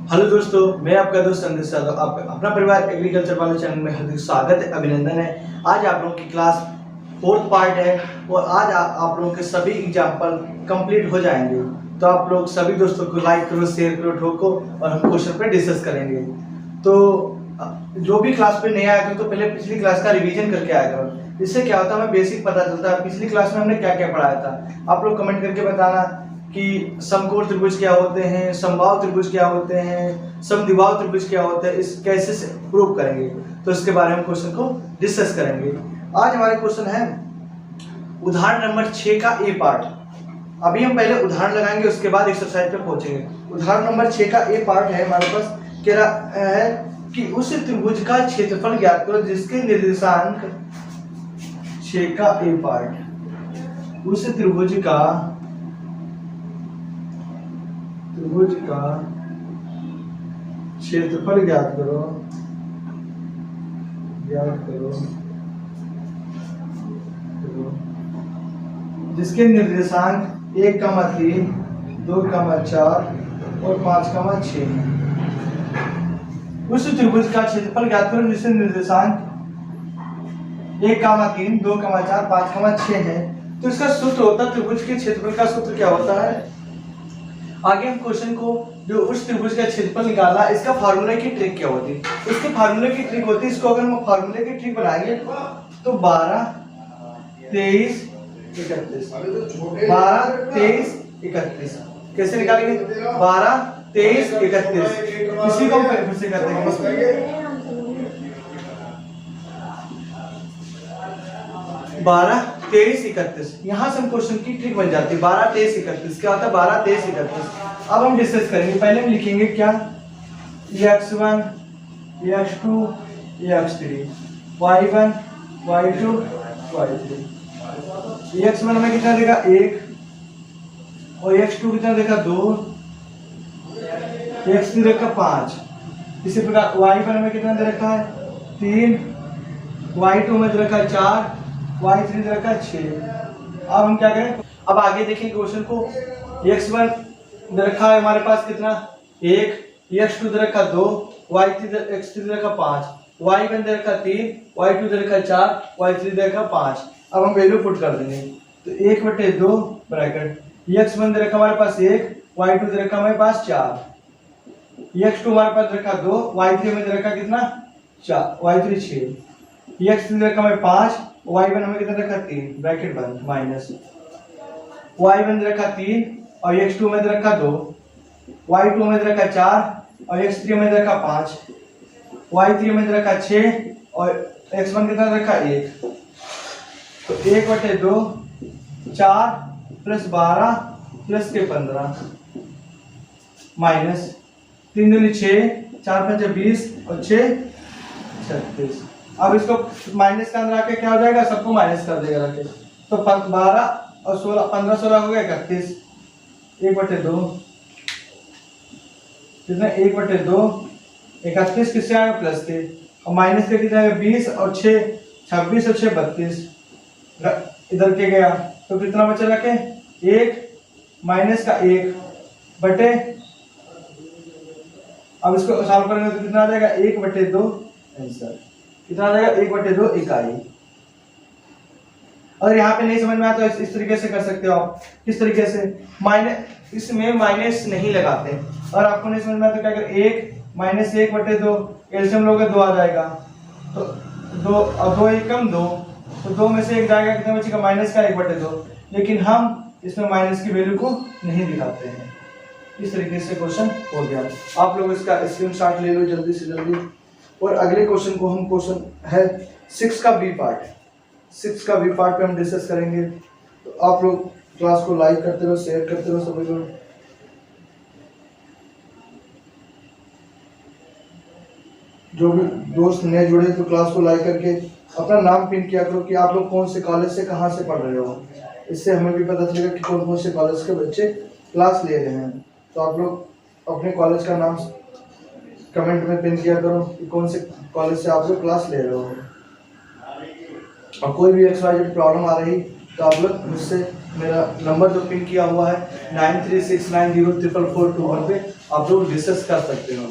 Hello दोस्तों, मैं आपका दोस्त संदेश यादव। आप अपना परिवार एग्रीकल्चर वाले चैनल में हार्दिक स्वागत है, अभिनंदन है। आज आप लोगों की क्लास 4th पार्ट है और आज आप लोगों के सभी एग्जाम्पल कंप्लीट हो जाएंगे। तो आप लोग सभी दोस्तों को लाइक करो, शेयर करो, ठोको और हम क्वेश्चन पे डिस्कस करेंगे। तो जो भी क्लास पे नया आया तो पहले पिछली क्लास का रिवीजन करके आया करो। इससे क्या होता है, हमें बेसिक पता चलता है पिछली क्लास में हमने क्या क्या पढ़ाया था। आप लोग कमेंट करके बताना कि समकोण त्रिभुज क्या होते हैं, समबाहु त्रिभुज क्या होते हैं, समद्विबाहु त्रिभुज क्या होते हैं, इस कैसे से प्रूव करेंगे। तो इसके बारे में क्वेश्चन को डिस्कस करेंगे। आज हमारे क्वेश्चन है उदाहरण नंबर 6 का ए पार्ट। अभी हम पहले उदाहरण लगाएंगे, उसके बाद एक्सरसाइज पे पहुंचेंगे। उदाहरण नंबर 6 का ए पार्ट है हमारे पास। कह रहा है कि उस त्रिभुज का क्षेत्रफल ज्ञात करो जिसके निर्देशांक 6 का ए पार्ट। उस त्रिभुज का क्षेत्रफल ज्ञात करो जिसके निर्देशांक 1,3, 2,4 और 5,6 है। उस त्रिभुज का क्षेत्रफल ज्ञात करो जिसके निर्देशांक 1,3, 2,4, 5,6 है। तो इसका सूत्र होता है, त्रिभुज के क्षेत्रफल का सूत्र क्या होता है। आगे हम क्वेश्चन को जो उस त्रिभुज का क्षेत्रफल निकालना, इसका फार्मूले की ट्रिक क्या होती है। इसके फार्मूले की ट्रिक होती है, इसको अगर हम फार्मूले की ट्रिक बनाएंगे तो 12, 23, 31 12, 23, 31 कैसे निकालेंगे। 12, 23, 31 इसी को हम फिर से करते हैं। 12, 23, 31 यहाँ से हम क्वेश्चन की ट्रिक बन जाती है। 12, 23, 31 क्या होता है। 12, 23, 31 अब हम डिस्कस करेंगे। पहले हम लिखेंगे क्या, x1, x2, x3, y1, y2, y3। x1 में कितना देगा 1 और x2 कितना देगा 2, x3 देगा 5। इसी प्रकार y1 में कितना दे रखा है 3, y2 में दे रखा है 4, y3 दे रखा है 6। अब हम क्या करें, अब आगे देखें क्वेश्चन को। x1 दे रखा है हमारे पास कितना 1, x2 दे रखा 2, x3 दे रखा 5, y1 दे रखा 3, y2 दे रखा 4, y3 दे रखा 5। अब हम वैल्यू पुट कर देंगे तो 1/2 ब्रैकेट x1 दे रखा हमारे पास 1, y2 दे रखा हमारे पास 4, x2 हमारे पास दे रखा 2, y3 में दे रखा कितना 4, y3 6, x3 दे रखा हमें 5, y1 हमें कितना रखा 3 ब्रैकेट बंद माइनस y1 दे रखा 3 और x2 में दे रखा 2, y2 में दे रखा 4 और x3 में दे रखा 5, y3 में दे रखा 6 और x1 कितना रखा 1। तो 1/2 4 + 12 + 15 माइनस 3 दूनी 6, 4 5 20 और 6 36। अब इसको माइनस का अंदर आके क्या हो जाएगा, सबको माइनस कर देगा रखे। तो 12 और 16 15 16 हो गया 31। 1/2 कितना 1/2 31 किससे आएगा प्लस के और माइनस के कितना आएगा 20 और 6 26 और 6 32 इधर के गया तो कितना बचा रखे 1 माइनस का 1 बटे। अब इसको सॉल्व करेंगे तो कितना आ जाएगा 1/2 आंसर कितना आ जाएगा 1/2 इकाई। अगर यहाँ पे नहीं समझ में आता तो इस तरीके से कर सकते हो आप। किस तरीके से, माइनस इसमें माइनस नहीं लगाते। और आपको नहीं समझ में आता क्या कर 1 माइनस 1/2 एलसीएम लोगे 2 आ जाएगा। तो 2 और 2 1 कम 2 तो 2 में से 1 जाएगा, कितना बचेगा माइनस का 1/2। लेकिन हम इसमें माइनस की वैल्यू को नहीं दिखाते हैं। इस तरीके से क्वेश्चन हो गया। आप लोग इसका स्क्रीनशॉट ले लो जल्दी से जल्दी। और अगले क्वेश्चन को हम क्वेश्चन है 6 का बी पार्ट। 6 का बी पार्ट पे हम डिस्कस करेंगे। तो आप लोग क्लास को लाइक करते रहो, शेयर करते रहो सभी लोग। जो भी दोस्त नए जुड़े तो क्लास को लाइक करके अपना नाम पिन किया करो कि आप लोग कौन से कॉलेज से कहाँ से पढ़ रहे हो। इससे हमें भी पता चलेगा कि कौन कौन से कॉलेज के बच्चे क्लास ले रहे हैं। तो आप लोग अपने कॉलेज का नाम कमेंट में पिन किया करो कि कौन से कॉलेज से आप लोग क्लास ले रहे हो। और कोई भी XYZ प्रॉब्लम आ रही तो आप लोग मुझसे मेरा नंबर जो पिन किया हुआ है 9369044421 पे आप लोग डिस्कस कर सकते हो।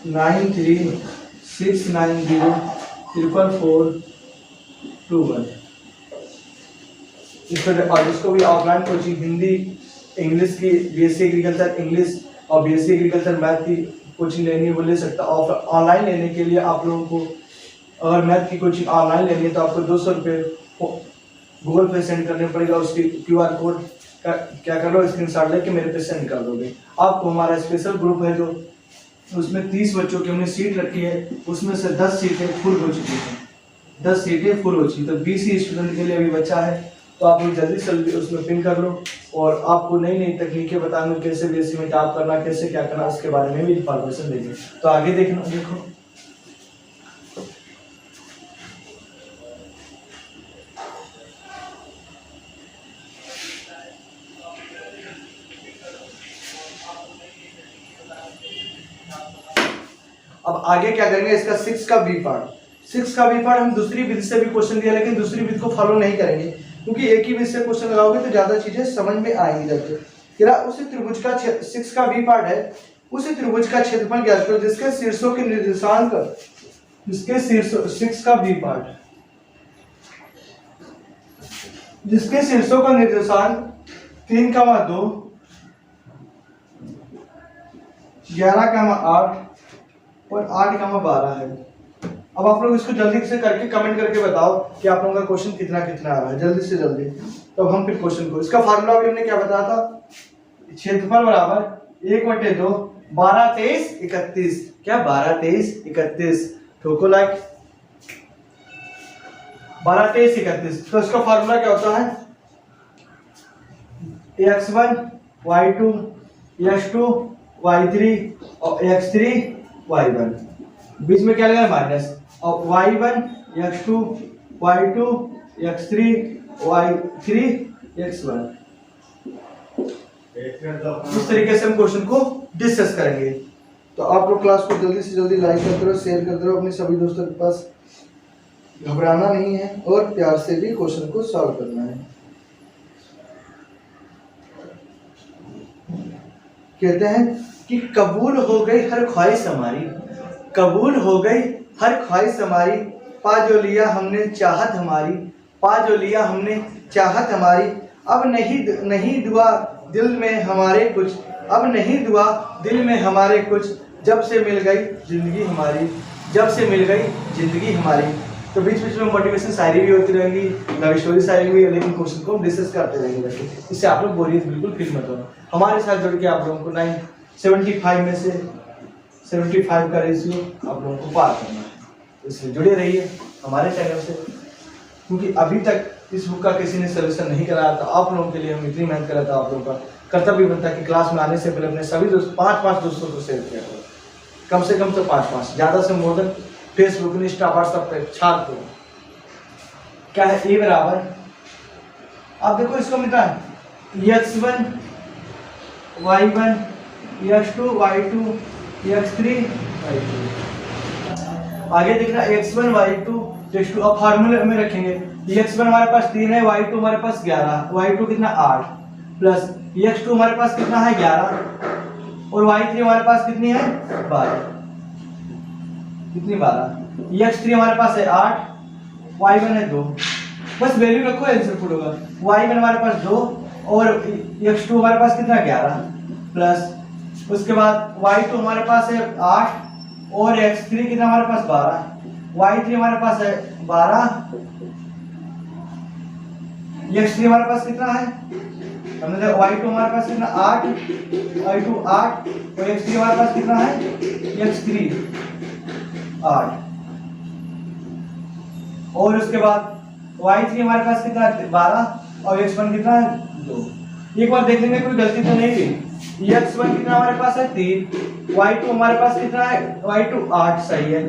9369044421। और इसको भी ऑफलाइन कोचिंग हिंदी इंग्लिश की बीएससी एग्रीकल्चर इंग्लिश और बीएससी एग्रीकल्चर मैथ की कोचिंग लेनी है वो ले सकता है। ऑनलाइन लेने के लिए आप लोगों को अगर मैथ की कोचिंग ऑनलाइन लेनी है तो आपको 200 रुपये गूगल पे सेंड करने पड़ेगा। उसकी QR कोड का क्या कर लो, स्क्रीनशॉट लेके मेरे पे सेंड कर दोगे। आपको हमारा स्पेशल ग्रुप है जो उसमें 30 बच्चों की हमने सीट रखी है, उसमें से 10 सीटें फुल हो चुकी हैं, 10 सीटें फुल हो चुकी, तो 20 ही स्टूडेंट के लिए अभी बचा है। तो आप लोग जल्दी से जल्दी उसमें पिन कर लो और आपको नई नई तकनीकें बताऊंगे कैसे बीएससी में टॉप करना, कैसे क्या करना, उसके बारे में भी इंफॉर्मेशन देंगे। तो आगे देखना, देखो अब आगे क्या करेंगे, इसका 6 का बी पार्ट। 6 का बी पार्ट हम दूसरी विधि से भी क्वेश्चन दिया, लेकिन दूसरी विधि को फॉलो नहीं करेंगे क्योंकि एक ही विधि से क्वेश्चन लगाओगे तो ज्यादा चीजें समझ में आएंगी। जाके क्या उसी त्रिभुज का 6 का बी पार्ट है, उसी त्रिभुज का क्षेत्रफल ज्ञात करो जिसके शीर्षों के निर्देशांक, जिसके शीर्षों 6 का बी पार्ट, जिसके शीर्षों का निर्देशांक 3,2 11,8 और 8,12 है। अब आप लोग इसको जल्दी से करके कमेंट करके बताओ कि आप लोगों का क्वेश्चन कितना कितना आ रहा है, जल्दी से जल्दी। तो हम फिर क्वेश्चन को, इसका फार्मूला भी हमने क्या बताया था, क्षेत्रफल बराबर 1/2 12 23 31। क्या 12 23 31, ठोको लाइक 12 23 31। तो इसका फार्मूला क्या होता है, x1 y2 x2 y3 और x3 y1, बीच में क्या लगा माइनस, और y1 x2 y2 x3 y3 x1। इस तरीके से हम क्वेश्चन को डिस्कस करेंगे। तो आप लोग क्लास को जल्दी से जल्दी लाइक करते रहो, शेयर करते रहो अपने सभी दोस्तों के पास। घबराना नहीं है और प्यार से भी क्वेश्चन को सॉल्व करना है। कहते हैं कि कबूल हो गई हर ख्वाहिश हमारी, कबूल हो गई हर ख्वाहिश हमारी, पा जो लिया हमने चाहत हमारी, पा जो लिया हमने चाहत हमारी, अब नहीं दुआ दिल में हमारे कुछ, अब नहीं दुआ दिल में हमारे कुछ, जब से मिल गई जिंदगी हमारी, जब से मिल गई जिंदगी हमारी। तो बीच बीच में मोटिवेशन शायरी भी होती रहेंगी, लव स्टोरी शायरी भी, लेकिन क्वेश्चन को हम डिस्कस करते रहेंगे। इससे आप लोग बोरियत बिल्कुल फील मत करो। हमारे साथ जुड़ के आप लोगों को 75 में से 75 का रेशियो आप लोगों को पार करना है। इसलिए जुड़े रहिए हमारे चैनल से, क्योंकि अभी तक इस बुक का किसी ने सोल्यूशन नहीं कराया था। आप लोगों के लिए हम इतनी मेहनत करा था, आप लोगों का कर्तव्य बनता है कि क्लास में आने से पहले अपने सभी दोस्त 5-5 दोस्तों को शेयर किया करो, कम से कम तो 5-5, ज़्यादा से more than Facebook Insta WhatsApp पे छाप दो। क्या है ए बराबर, आप देखो इसको मिलता है x1 y1 x2 y2 x3 y2। आगे देखना x1 y2 x2, अब फार्मूले में रखेंगे x1 हमारे पास 3 है, y2 हमारे पास 11, y2 कितना 8 प्लस x2 हमारे पास कितना है 11 और y3 हमारे पास कितनी है 12, कितनी 12, x3 हमारे पास है 8, y1 है 2, बस वैल्यू रखो आंसर पुट होगा। y1 हमारे पास 2 और x2 हमारे पास कितना 11 प्लस उसके बाद y2 हमारे पास है 8 और x3 कितना हमारे पास 12, y3 हमारे पास है 12, x3 हमारे पास कितना है, हमने देखा y2 हमारे पास कितना 8, y2 8 और x3 हमारे पास कितना है, x3 8 और उसके बाद y3 हमारे पास कितना है 12 और x1 कितना है 2। एक बार देख लेंगे कोई गलती तो नहीं हुई। x1 कितना हमारे पास है 3, y2 हमारे पास कितना है, y2 8 सही है,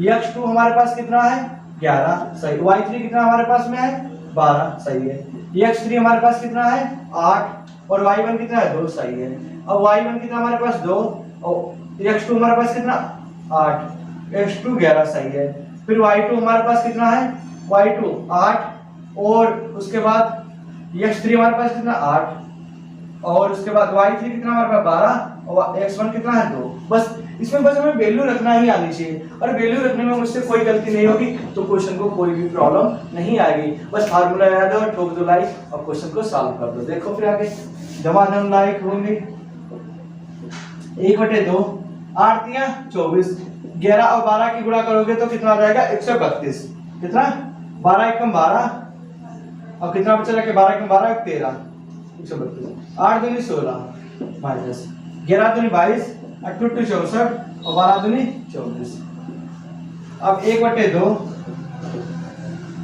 x2 हमारे पास कितना है 11 सही, y3 कितना हमारे पास में है 12 सही है, x3 हमारे पास कितना है 8 और y1 कितना है 2 सही है। अब y1 कितना हमारे पास 2 और x2 हमारे पास कितना 8, x2 11 सही है। फिर y2 हमारे पास कितना है, y2 8 और उसके बाद x3 हमारे पास कितना 8 और उसके बाद y3 कितना हमारे पास 12 और x1 कितना है 2। बस इसमें बस हमें वैल्यू रखना ही आनी चाहिए, और वैल्यू रखने में मुझसे कोई गलती नहीं होगी तो क्वेश्चन को कोई भी प्रॉब्लम नहीं आएगी। बस फार्मूला याद है और ठोक दो लाइक और क्वेश्चन को सॉल्व कर दो। देखो फिर आगे धमाधम लाइक होंगे। 1/2 8 दिया 24, 11 और 12 की गुणा करोगे तो कितना आ जाएगा 132। कितना 12 एकम 12 और कितना बचा रखे 12 एकम 12 13 132। 8 दूनी 16 माइनस 11 दूनी 22 8 टू 64 और 12 दूनी 24। अब 1/2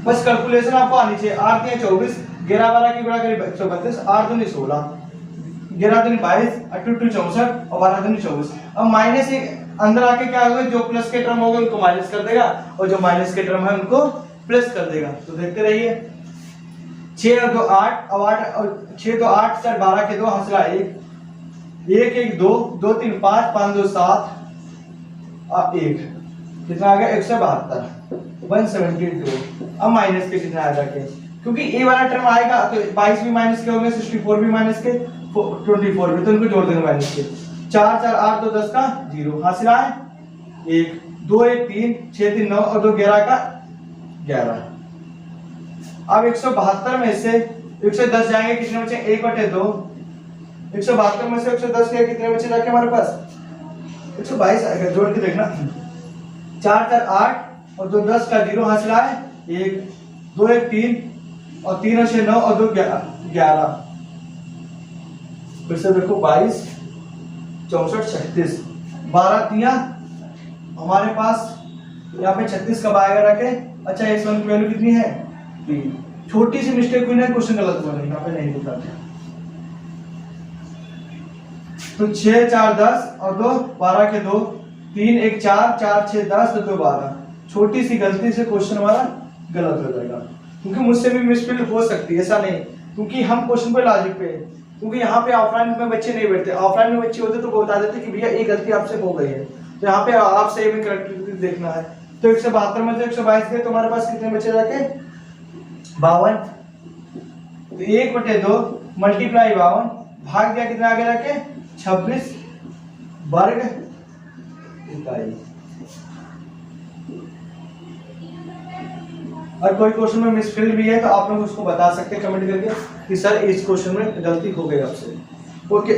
बस कैलकुलेशन आपको आनी चाहिए। 8 दिया 24, 11 12 की गुणा करें 132, 8 दूनी 16, 11 दूनी 22 8 टू 64 और 12 दूनी 24। अब माइनस अंदर आके क्या होगा, जो प्लस के टर्म होंगे उनको माइनस कर देगा और जो माइनस के टर्म है उनको प्लस कर देगा। तो देखते रहिए 6 और 2 8 और 8 और 6 2 8 4 12 के 2 हासिला 1 1 1 2 2 3 5 5 2 7 और 1 कितना आ गया 172 172। अब माइनस के कितना आ जाके, क्योंकि ए वाला टर्म आएगा तो 22 भी माइनस के होंगे 64 भी माइनस के 24 भी, तो इनको जोड़ देंगे माइनस के। 4 4 8 2 10 का 0 हासिला है 1 2 1 3 6 3 9 और 2 11 का 11। अब 172 में से 110 जाएंगे, कितने बचे 1/2। 172 में से 110 के कितने बचे जाके हमारे पास 122 आएगा, जोड़ के देखना। 4 4 8 और 2 10 का 0 हासिला है 1 2 1 3 और 3 और 6 9 और 2 11। फिर से देखो 22 64 36 12 दिया हमारे पास यहाँ पे 36 कब आएगा रखे। अच्छा x1 की वैल्यू कितनी है 3। छोटी सी मिस्टेक हुई ना, क्वेश्चन गलत हुआ, नहीं यहाँ पे नहीं लिखा था। तो 6 4 10 और 2 12 के 2 3 1 4 4 6 10 2 12। छोटी सी गलती से क्वेश्चन हमारा गलत हो जाएगा, क्योंकि मुझसे भी मिसफिल हो सकती है, ऐसा नहीं, क्योंकि हम क्वेश्चन पे लॉजिक पे, क्योंकि यहाँ पे ऑफलाइन में बच्चे नहीं बैठते। ऑफलाइन में बच्चे होते तो वो बता देते कि भैया ये गलती आपसे हो गई है, तो यहाँ पे आपसे ये भी करेक्ट देखना है। तो 172 में से 122 गए तो हमारे पास कितने बचे जाके 52। तो 1/2 मल्टीप्लाई 52 भाग दिया कितना आगे जाके 26 वर्ग इकाई। और कोई क्वेश्चन में मिसफिल भी है तो आप लोग उसको बता सकते हैं कमेंट करके कि सर इस क्वेश्चन में गलती हो गई आपसे। ओके।